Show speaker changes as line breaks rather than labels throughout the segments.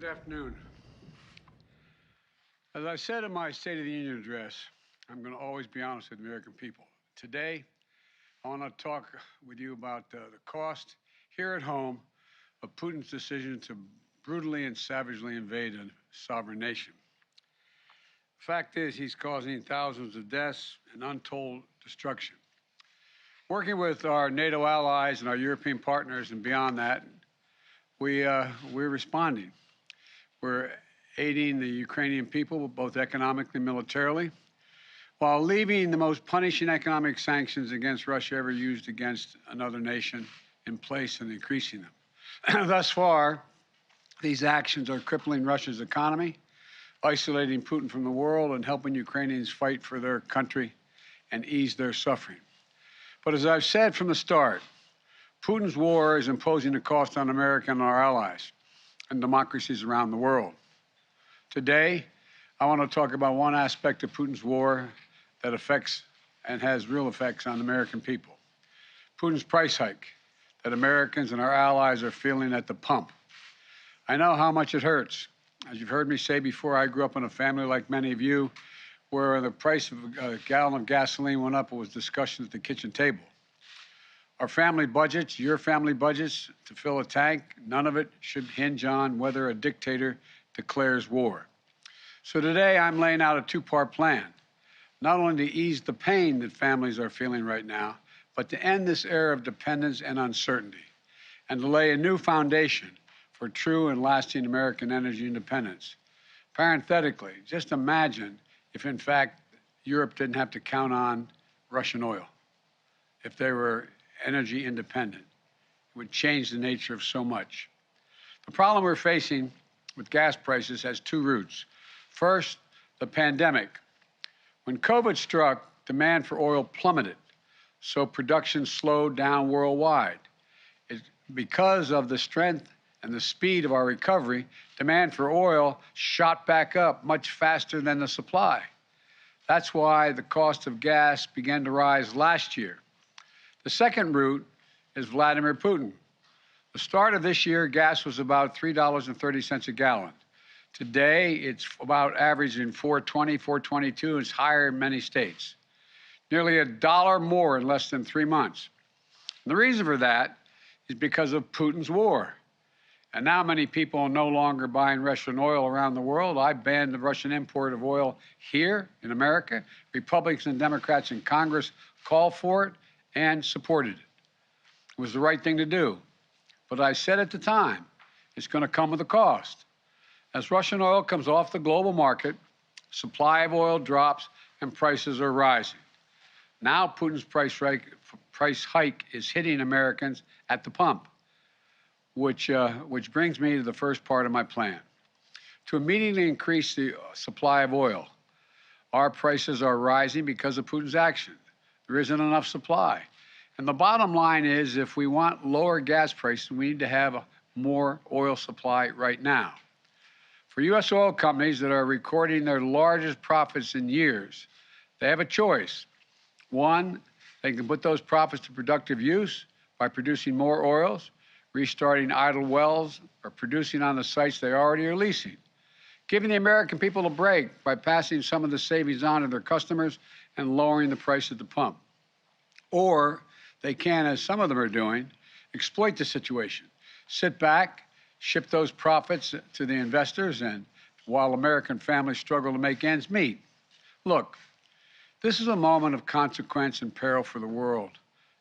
Good afternoon. As I said in my State of the Union address, I'm going to always be honest with the American people. Today, I want to talk with you about the cost here at home of Putin's decision to brutally and savagely invade a sovereign nation. The fact is, he's causing thousands of deaths and untold destruction. Working with our NATO allies and our European partners and beyond that, we're responding. We're aiding the Ukrainian people, both economically and militarily, while leaving the most punishing economic sanctions against Russia ever used against another nation in place and increasing them. Thus far, these actions are crippling Russia's economy, isolating Putin from the world, and helping Ukrainians fight for their country and ease their suffering. But as I've said from the start, Putin's war is imposing a cost on America and our allies and democracies around the world. Today, I want to talk about one aspect of Putin's war that affects and has real effects on the American people. Putin's price hike that Americans and our allies are feeling at the pump. I know how much it hurts. As you've heard me say before, I grew up in a family like many of you, where the price of a gallon of gasoline went up. It was discussion at the kitchen table. Our family budgets, your family budgets, to fill a tank, none of it should hinge on whether a dictator declares war. So today I'm laying out a two-part plan, not only to ease the pain that families are feeling right now, but to end this era of dependence and uncertainty, and to lay a new foundation for true and lasting American energy independence. Parenthetically, just imagine if, in fact, Europe didn't have to count on Russian oil, if they were energy independent. It would change the nature of so much. The problem we're facing with gas prices has two roots. First, the pandemic. When COVID struck, demand for oil plummeted, so production slowed down worldwide. Because of the strength and the speed of our recovery, demand for oil shot back up much faster than the supply. That's why the cost of gas began to rise last year. The second root is Vladimir Putin. The start of this year, gas was about $3.30 a gallon. Today, it's about averaging $4.20, $4.22. It's higher in many states. Nearly $1 more in less than 3 months. And the reason for that is because of Putin's war. And now many people are no longer buying Russian oil around the world. I banned the Russian import of oil here in America. Republicans and Democrats in Congress called for it and supported it. It was the right thing to do. But I said at the time, it's going to come with a cost. As Russian oil comes off the global market, supply of oil drops and prices are rising. Now Putin's price hike is hitting Americans at the pump, which brings me to the first part of my plan. To immediately increase the supply of oil, our prices are rising because of Putin's action. There isn't enough supply. And the bottom line is, if we want lower gas prices, we need to have more oil supply right now. For U.S. oil companies that are recording their largest profits in years, they have a choice. One, they can put those profits to productive use by producing more oils, restarting idle wells, or producing on the sites they already are leasing, giving the American people a break by passing some of the savings on to their customers and lowering the price at the pump. Or they can, as some of them are doing, exploit the situation, sit back, ship those profits to the investors, and while American families struggle to make ends meet. Look, this is a moment of consequence and peril for the world,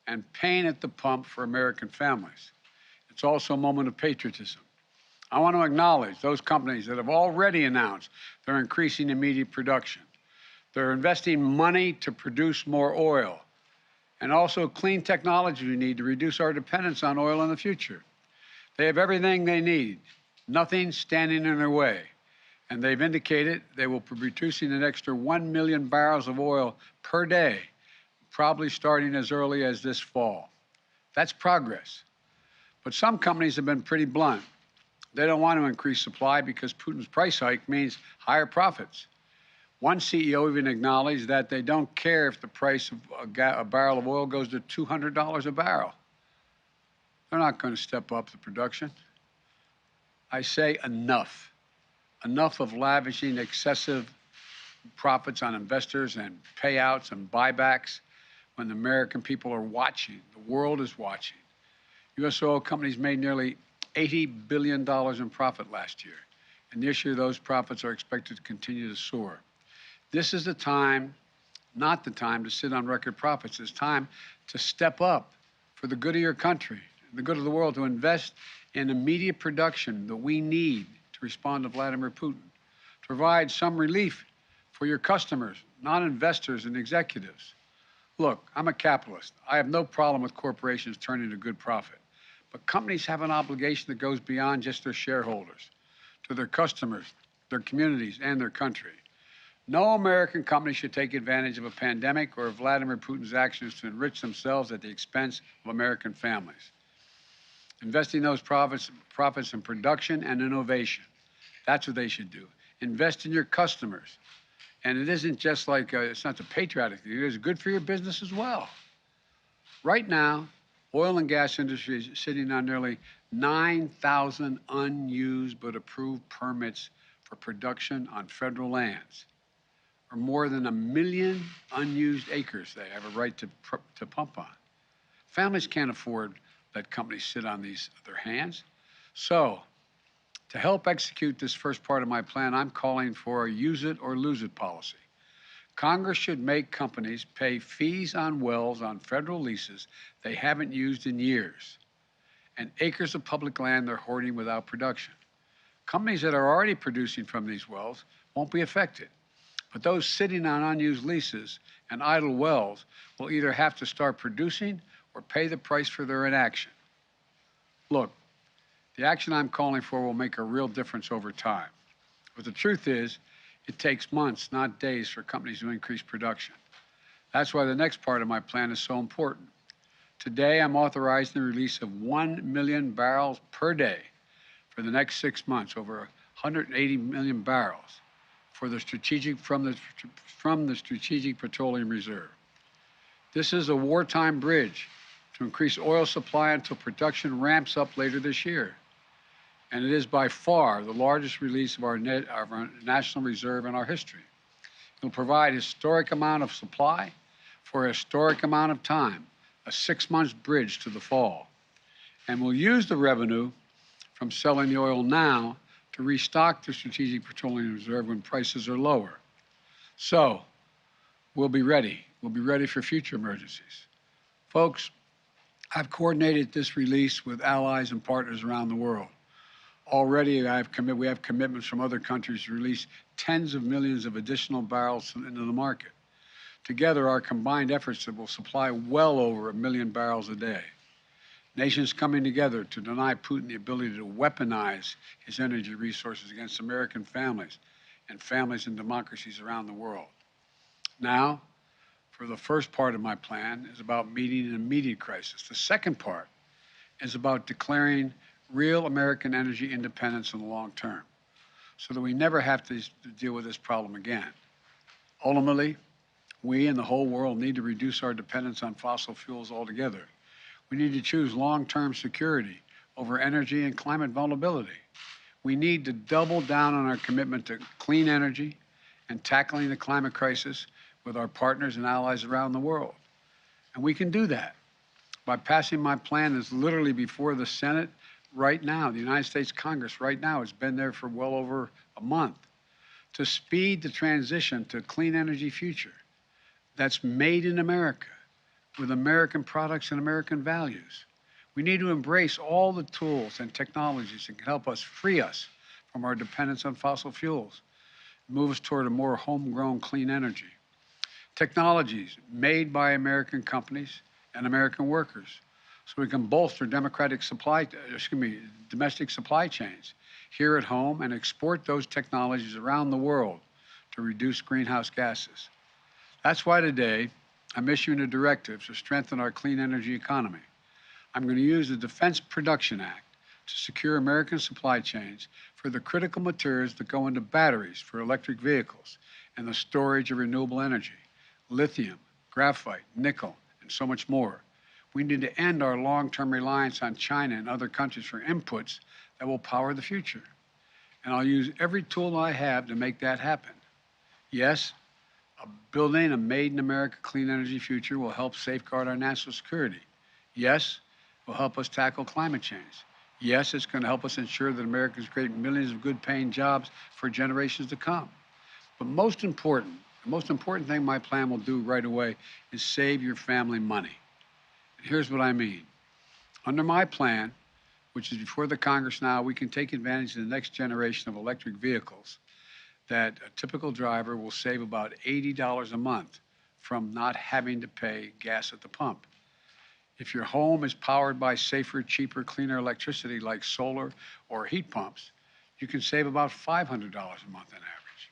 and pain at the pump for American families. It's also a moment of patriotism. I want to acknowledge those companies that have already announced they're increasing immediate production. They're investing money to produce more oil, and also clean technology we need to reduce our dependence on oil in the future. They have everything they need, nothing standing in their way. And they've indicated they will be producing an extra 1 million barrels of oil per day, probably starting as early as this fall. That's progress. But some companies have been pretty blunt. They don't want to increase supply because Putin's price hike means higher profits. One CEO even acknowledged that they don't care if the price of a barrel of oil goes to $200 a barrel. They're not going to step up the production. I say enough. Enough of lavishing excessive profits on investors and payouts and buybacks when the American people are watching. The world is watching. U.S. oil companies made nearly $80 billion in profit last year, and this year those profits are expected to continue to soar. This is the time, not the time to sit on record profits. It's time to step up for the good of your country, the good of the world, to invest in immediate production that we need to respond to Vladimir Putin, to provide some relief for your customers, not investors and executives. Look, I'm a capitalist. I have no problem with corporations turning a good profit. But companies have an obligation that goes beyond just their shareholders, to their customers, their communities, and their country. No American company should take advantage of a pandemic or of Vladimir Putin's actions to enrich themselves at the expense of American families. Investing those profits in production and innovation. That's what they should do. Invest in your customers. And it isn't just like, it's not the patriotic thing, it is good for your business as well. Right now, oil and gas industry is sitting on nearly 9,000 unused but approved permits for production on federal lands, or more than 1 million unused acres they have a right to pump on. Families can't afford that companies sit on their hands. So, to help execute this first part of my plan, I'm calling for a use it or lose it policy. Congress should make companies pay fees on wells on federal leases they haven't used in years, and acres of public land they're hoarding without production. Companies that are already producing from these wells won't be affected, but those sitting on unused leases and idle wells will either have to start producing or pay the price for their inaction. Look, the action I'm calling for will make a real difference over time. But the truth is, it takes months, not days, for companies to increase production. That's why the next part of my plan is so important. Today, I'm authorizing the release of 1 million barrels per day for the next 6 months, over 180 million barrels from the Strategic Petroleum Reserve. This is a wartime bridge to increase oil supply until production ramps up later this year. And it is by far the largest release of our national reserve in our history. It will provide a historic amount of supply for a historic amount of time, a 6-month bridge to the fall. And we'll use the revenue from selling the oil now to restock the Strategic Petroleum Reserve when prices are lower. So, we'll be ready. We'll be ready for future emergencies. Folks, I've coordinated this release with allies and partners around the world. Already, we have commitments from other countries to release tens of millions of additional barrels into the market. Together, our combined efforts will supply well over 1 million barrels a day. Nations coming together to deny Putin the ability to weaponize his energy resources against American families and families and democracies around the world. Now, for the first part of my plan is about meeting an immediate crisis. The second part is about declaring real American energy independence in the long term, so that we never have to deal with this problem again. Ultimately, we and the whole world need to reduce our dependence on fossil fuels altogether. We need to choose long-term security over energy and climate vulnerability. We need to double down on our commitment to clean energy and tackling the climate crisis with our partners and allies around the world. And we can do that by passing my plan that's literally before the Senate right now. The United States Congress right now has been there for well over a month to speed the transition to a clean energy future that's made in America with American products and American values. We need to embrace all the tools and technologies that can help us free us from our dependence on fossil fuels, move us toward a more homegrown clean energy. Technologies made by American companies and American workers, so we can bolster domestic supply chains here at home and export those technologies around the world to reduce greenhouse gases. That's why today I'm issuing a directive to strengthen our clean energy economy. I'm going to use the Defense Production Act to secure American supply chains for the critical materials that go into batteries for electric vehicles and the storage of renewable energy, lithium, graphite, nickel, and so much more. We need to end our long-term reliance on China and other countries for inputs that will power the future. And I'll use every tool I have to make that happen. Yes, building a made-in-America clean energy future will help safeguard our national security. Yes, it will help us tackle climate change. Yes, it's going to help us ensure that Americans create millions of good-paying jobs for generations to come. But most important, the most important thing my plan will do right away is save your family money. And here's what I mean. Under my plan, which is before the Congress now, we can take advantage of the next generation of electric vehicles that a typical driver will save about $80 a month from not having to pay gas at the pump. If your home is powered by safer, cheaper, cleaner electricity like solar or heat pumps, you can save about $500 a month on average.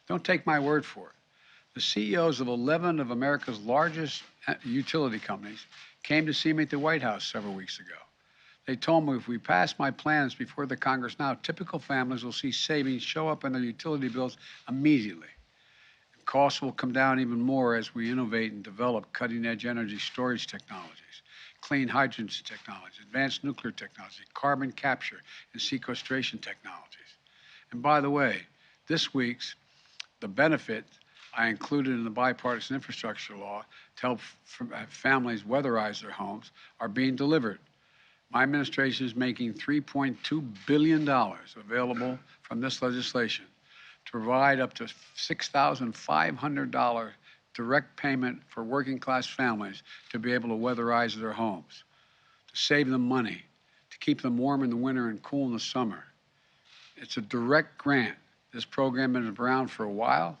Don't take my word for it. The CEOs of 11 of America's largest utility companies came to see me at the White House several weeks ago. They told me if we pass my plans before the Congress now, typical families will see savings show up in their utility bills immediately. And costs will come down even more as we innovate and develop cutting-edge energy storage technologies, clean hydrogen technologies, advanced nuclear technology, carbon capture and sequestration technologies. And by the way, this week's the benefit I included in the bipartisan infrastructure law to help families weatherize their homes are being delivered. My administration is making $3.2 billion available from this legislation to provide up to $6,500 direct payment for working class families to be able to weatherize their homes, to save them money, to keep them warm in the winter and cool in the summer. It's a direct grant. This program has been around for a while,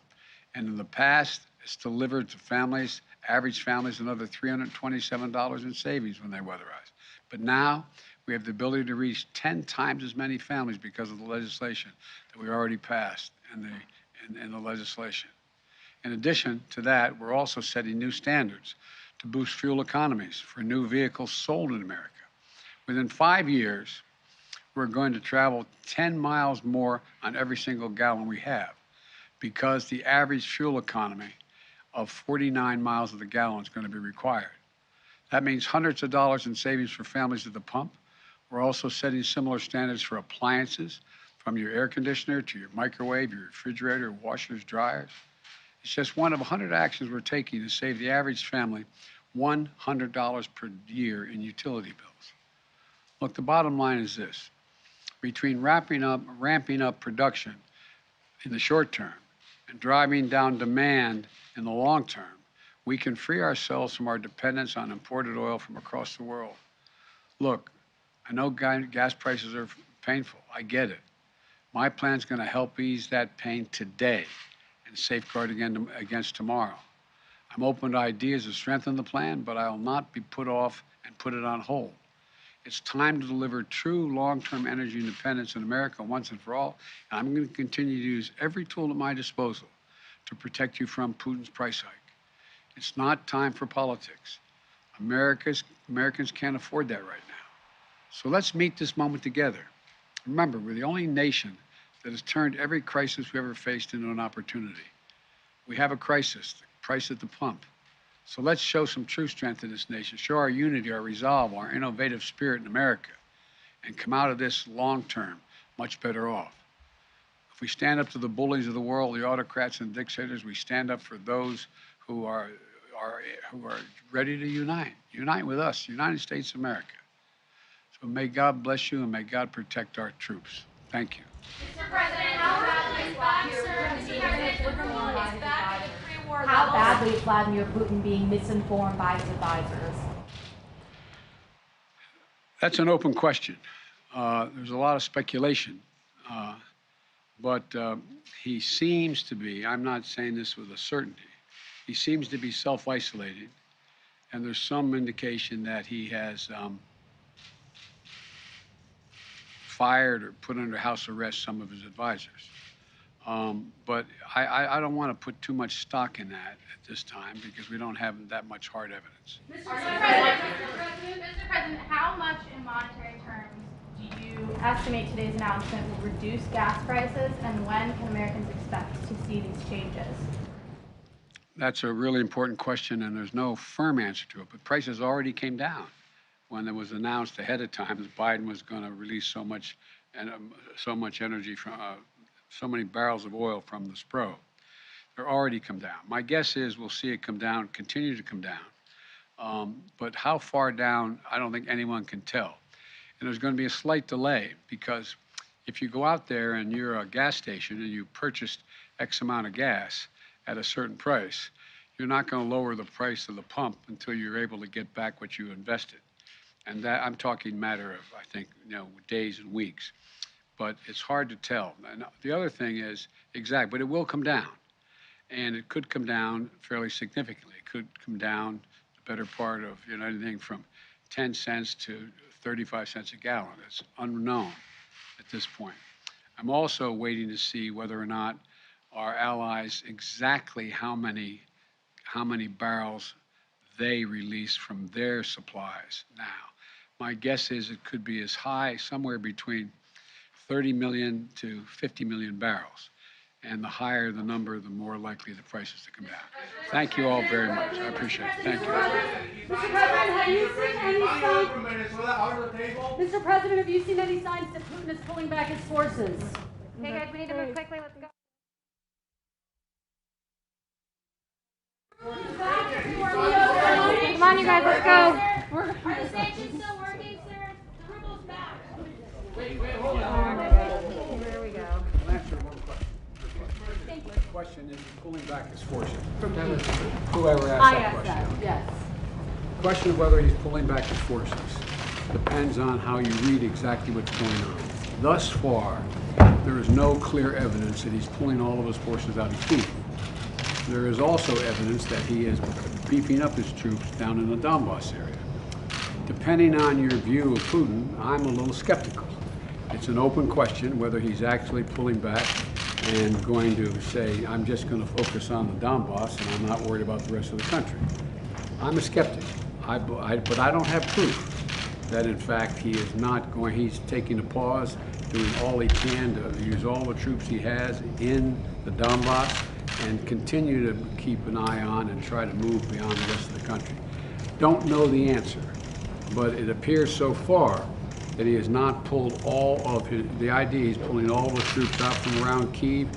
and in the past, it's delivered to families, average families, another $327 in savings when they weatherize. But now we have the ability to reach 10 times as many families because of the legislation that we already passed in the legislation. In addition to that, we're also setting new standards to boost fuel economies for new vehicles sold in America. Within 5 years, we're going to travel 10 miles more on every single gallon we have because the average fuel economy of 49 miles of the gallon is going to be required. That means hundreds of dollars in savings for families at the pump. We're also setting similar standards for appliances, from your air conditioner to your microwave, your refrigerator, washers, dryers. It's just one of 100 actions we're taking to save the average family $100 per year in utility bills. Look, the bottom line is this. Between ramping up production in the short term and driving down demand in the long term, we can free ourselves from our dependence on imported oil from across the world. Look, I know gas prices are painful. I get it. My plan's going to help ease that pain today and safeguard against tomorrow. I'm open to ideas to strengthen the plan, but I will not be put off and put it on hold. It's time to deliver true long-term energy independence in America once and for all, and I'm going to continue to use every tool at my disposal to protect you from Putin's price hike. It's not time for politics. Americans can't afford that right now. So let's meet this moment together. Remember, we're the only nation that has turned every crisis we ever faced into an opportunity. We have a crisis, the price at the pump. So let's show some true strength in this nation, show our unity, our resolve, our innovative spirit in America, and come out of this long-term much better off. If we stand up to the bullies of the world, the autocrats and dictators, we stand up for those who are ready to unite with us, United States of America. So may God bless you and may God protect our troops. Thank you.
Mr. President, how badly is
How badly is Vladimir Putin being misinformed by his advisors?
That's an open question. There's a lot of speculation, but he seems to be, I'm not saying this with a certainty, he seems to be self-isolating, and there's some indication that he has fired or put under house arrest some of his advisors. But I don't want to put too much stock in that at this time because we don't have that much hard evidence.
Mr. President, how much in monetary terms do you estimate today's announcement will reduce gas prices, and when can Americans expect to see these changes?
that's a really important question, and there's no firm answer to it, but prices already came down when it was announced ahead of time that Biden was going to release so much energy from, so many barrels of oil from the SPRO. They're already come down. My guess is we'll see it come down, continue to come down. But how far down, I don't think anyone can tell. And there's going to be a slight delay because if you go out there and you're a gas station and you purchased X amount of gas at a certain price, you're not going to lower the price of the pump until you're able to get back what you invested. And that, I'm talking matter of, I think, days and weeks. But it's hard to tell. And the other thing is, but it will come down. And it could come down fairly significantly. It could come down the better part of, anything from 10 cents to 35 cents a gallon. It's unknown at this point. I'm also waiting to see whether or not our allies exactly how many barrels they release from their supplies now. My guess is it could be as high, somewhere between 30 million to 50 million barrels. And the higher the number, the more likely the prices to come down. Thank you all very much. I appreciate it. Thank you.
Mr. President, have you seen any signs? Mr. President, have you seen any signs that Putin is pulling back his forces?
Okay, guys, we need to move quickly. Let's go. Come on, you guys, let's go.
Are the sanctions still working, sir? The ruble's back.
Hold on.
Here we go.
I'll answer one question. The question is pulling back his forces. Whoever asked that question.
Yes.
The question of whether he's pulling back his forces depends on how you read exactly what's going on. Thus far, there is no clear evidence that he's pulling all of his forces out of Kyiv. There is also evidence that he is beefing up his troops down in the Donbass area. Depending on your view of Putin, I'm a little skeptical. It's an open question whether he's actually pulling back and going to say, I'm just going to focus on the Donbass and I'm not worried about the rest of the country. I'm a skeptic, but I don't have proof that in fact he is not going, he's taking a pause, doing all he can to use all the troops he has in the Donbass and continue to keep an eye on and try to move beyond the rest of the country. Don't know the answer, but it appears so far that he has not pulled all of the idea he's pulling all the troops out from around Kyiv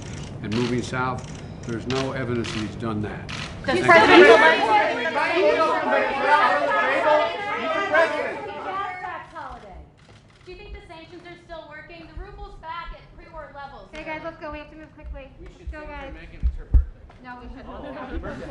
and moving south. There's no evidence that he's done that.
Mr.
Do you think the sanctions are still working? The ruble's back at pre-war levels.
Okay, guys, let's go. We have to move quickly. Let's go, guys.
Making it her birthday.
No, we shouldn't.
Happy birthday.